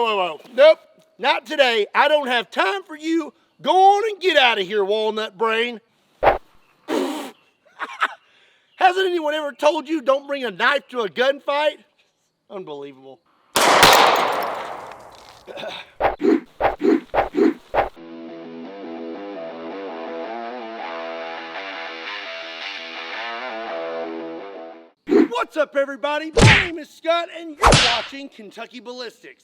whoa. Nope, not today. I don't have time for you. Go on and get out of here, walnut brain. Hasn't anyone ever told you don't bring a knife to a gunfight? Unbelievable. What's up, everybody? My name is Scott, and you're watching Kentucky Ballistics.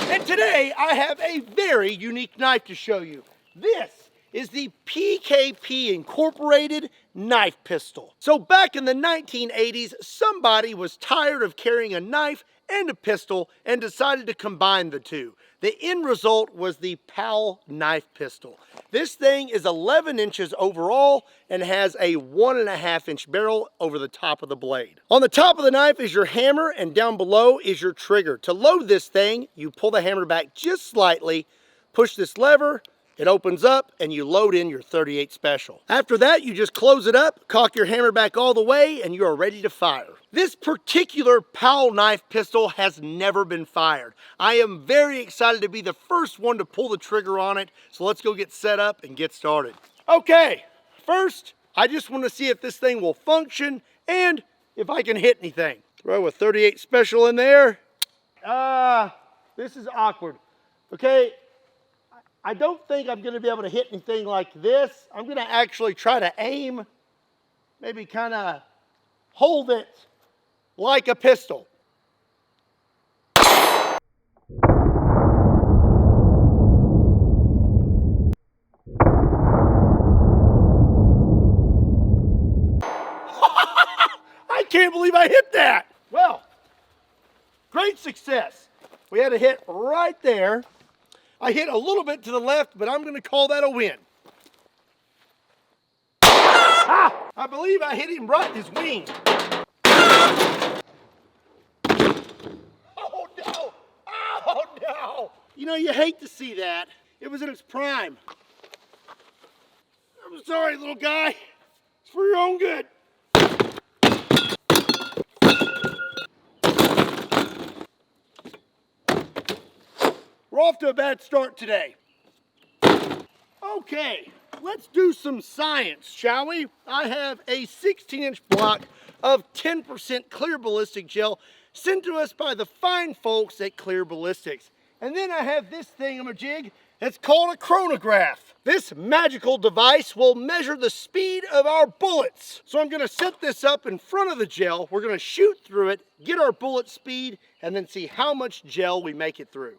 And today, I have a very unique knife to show you. This is the PKP Incorporated knife pistol. So back in the 1980s, somebody was tired of carrying a knife and a pistol and decided to combine the two. The end result was the PAL knife pistol. This thing is 11 inches overall and has a 1.5 inch barrel over the top of the blade. On the top of the knife is your hammer, and down below is your trigger. To load this thing, you pull the hammer back just slightly, push this lever, it opens up, and you load in your .38 Special. After that, you just close it up, cock your hammer back all the way, and you are ready to fire. This particular PAL knife pistol has never been fired. I am very excited to be the first one to pull the trigger on it, so let's go get set up and get started. Okay, first, I just want to see if this thing will function and if I can hit anything. Throw a .38 Special in there. This is awkward. Okay. I don't think I'm going to be able to hit anything like this. I'm going to actually try to aim, maybe kind of hold it like a pistol. I can't believe I hit that. Well, great success. We had a hit right there. I hit a little bit to the left, but I'm going to call that a win. I believe I hit him right in his wing. Oh no! Oh no! You know, you hate to see that. It was in its prime. I'm sorry, little guy. It's for your own good. We're off to a bad start today. Okay, let's do some science, shall we? I have a 16-inch block of 10% clear ballistic gel sent to us by the fine folks at Clear Ballistics. And then I have this thingamajig. It's called a chronograph. This magical device will measure the speed of our bullets. So I'm gonna set this up in front of the gel. We're gonna shoot through it, get our bullet speed, and then see how much gel we make it through.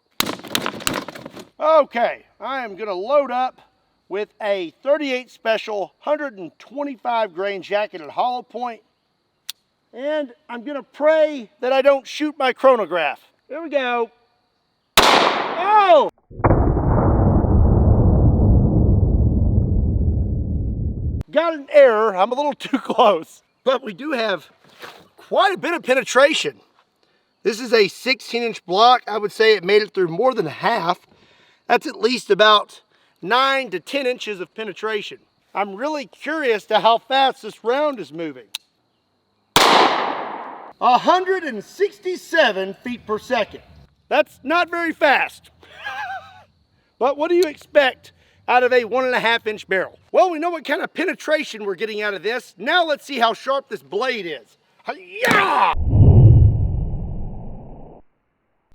Okay, I am gonna load up with a .38 Special 125 grain jacketed hollow point, and I'm gonna pray that I don't shoot my chronograph. Here we go. Oh! Got an error, I'm a little too close, but we do have quite a bit of penetration. This is a 16-inch block. I would say it made it through more than half. That's at least about 9 to 10 inches of penetration. I'm really curious to how fast this round is moving. 167 feet per second. That's not very fast. But what do you expect out of a 1.5 inch barrel? Well, we know what kind of penetration we're getting out of this. Now let's see how sharp this blade is. Hi-ya!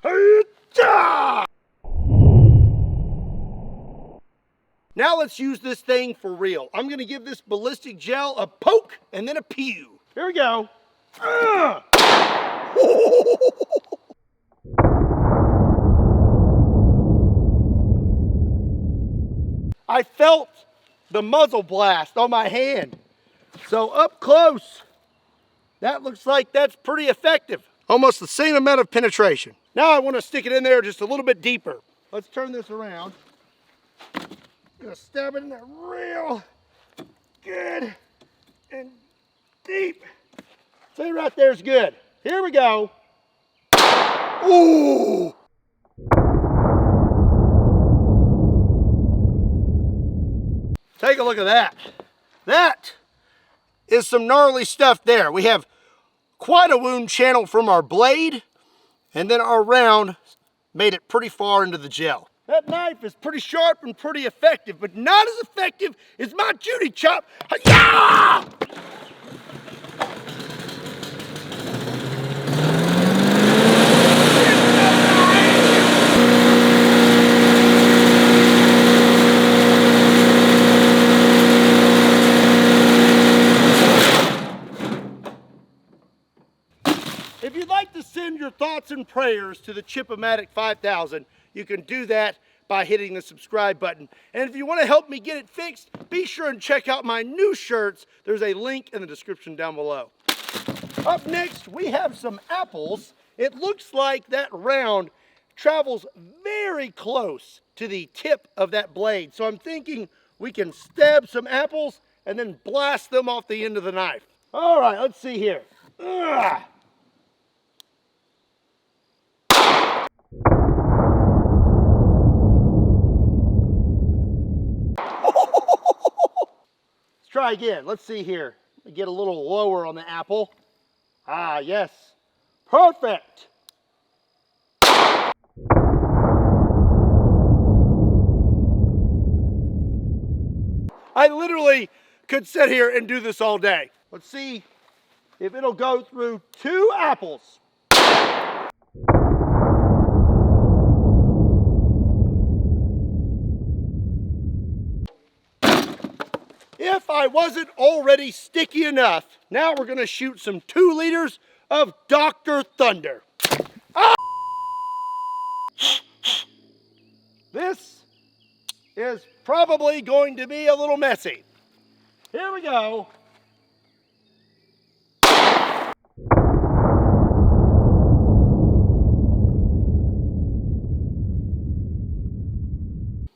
Hi-ya! Now let's use this thing for real. I'm gonna give this ballistic gel a poke and then a pew. Here we go. I felt the muzzle blast on my hand. So up close, that looks like that's pretty effective. Almost the same amount of penetration. Now I want to stick it in there just a little bit deeper. Let's turn this around. Gonna stab it in there real good and deep. See, right there's good. Here we go. Ooh! Take a look at that. That is some gnarly stuff there. We have quite a wound channel from our blade, and then our round made it pretty far into the gel. That knife is pretty sharp and pretty effective, but not as effective as my Judy chop. Hi-yah! If you'd like to send your thoughts and prayers to the Chip-O-Matic 5000, you can do that by hitting the subscribe button. And if you want to help me get it fixed, be sure and check out my new shirts. There's a link in the description down below. Up next, we have some apples. It looks like that round travels very close to the tip of that blade. So I'm thinking we can stab some apples and then blast them off the end of the knife. All right, let's see here. Ugh. Try again. Let's see here. Get a little lower on the apple. Ah, yes. Perfect. I literally could sit here and do this all day. Let's see if it'll go through 2 apples. If I wasn't already sticky enough, now we're gonna shoot some 2 liters of Dr. Thunder. Ah! This is probably going to be a little messy. Here we go.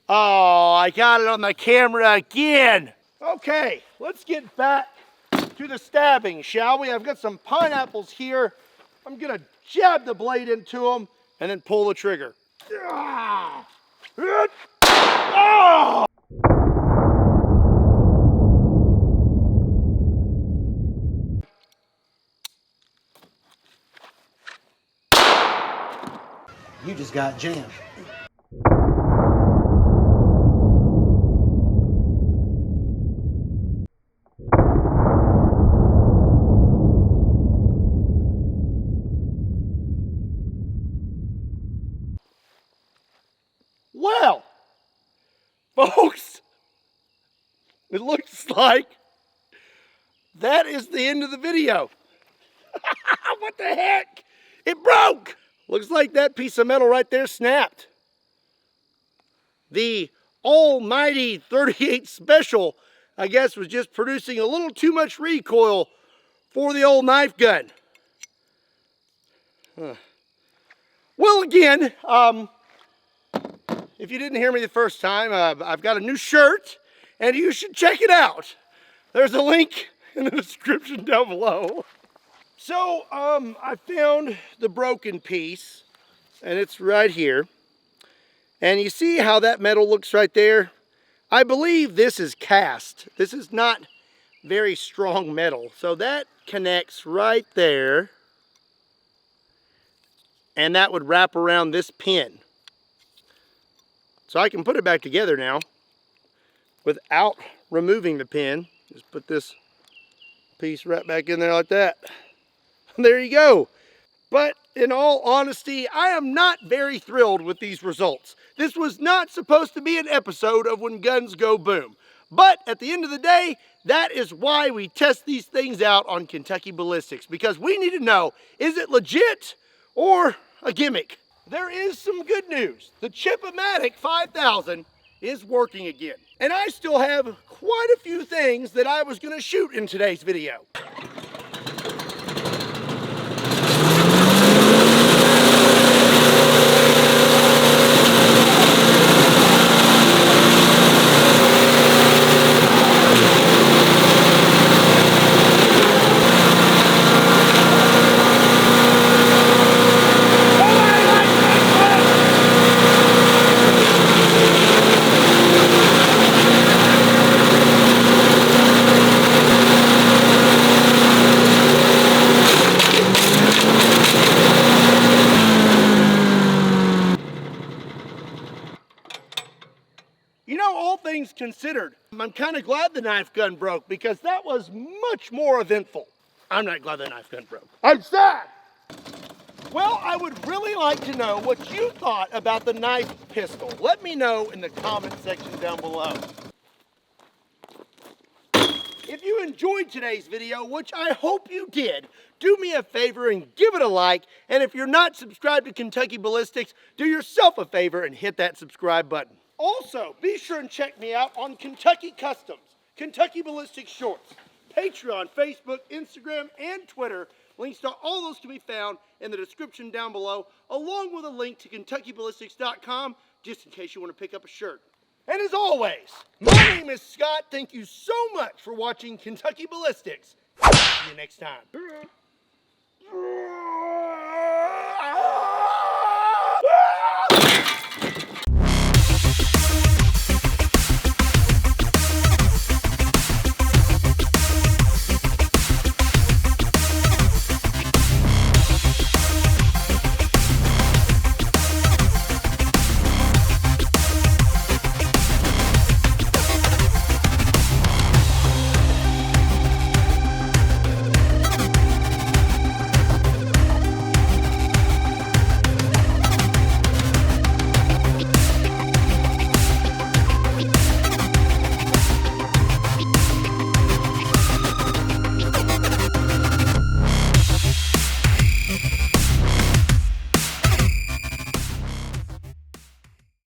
Oh, I got it on the camera again. Okay, let's get back to the stabbing, shall we? I've got some pineapples here. I'm gonna jab the blade into them and then pull the trigger. Ah! Ah! You just got jammed. Well, folks, it looks like that is the end of the video. What the heck? It broke! Looks like that piece of metal right there snapped. The almighty 38 Special, I guess, was just producing a little too much recoil for the old knife gun. Well, again, if you didn't hear me the first time, I've got a new shirt, and you should check it out. There's a link in the description down below. So, I found the broken piece, and it's right here. And you see how that metal looks right there? I believe this is cast. This is not very strong metal. So that connects right there, and that would wrap around this pin. So I can put it back together now without removing the pin. Just put this piece right back in there like that. There you go. But in all honesty, I am not very thrilled with these results. This was not supposed to be an episode of When Guns Go Boom. But at the end of the day, that is why we test these things out on Kentucky Ballistics, because we need to know, is it legit or a gimmick? There is some good news. The Chip-O-Matic 5000 is working again. And I still have quite a few things that I was gonna shoot in today's video. considered. I'm kind of glad the knife gun broke because that was much more eventful. I'm not glad the knife gun broke. I'm sad. Well, I would really like to know what you thought about the knife pistol. Let me know in the comment section down below. If you enjoyed today's video, which I hope you did, do me a favor and give it a like. And if you're not subscribed to Kentucky Ballistics, do yourself a favor and hit that subscribe button. Also, be sure and check me out on Kentucky Customs, Kentucky Ballistics Shorts, Patreon, Facebook, Instagram, and Twitter. Links to all those can be found in the description down below, along with a link to KentuckyBallistics.com, just in case you want to pick up a shirt. And as always, my name is Scott. Thank you so much for watching Kentucky Ballistics. See you next time.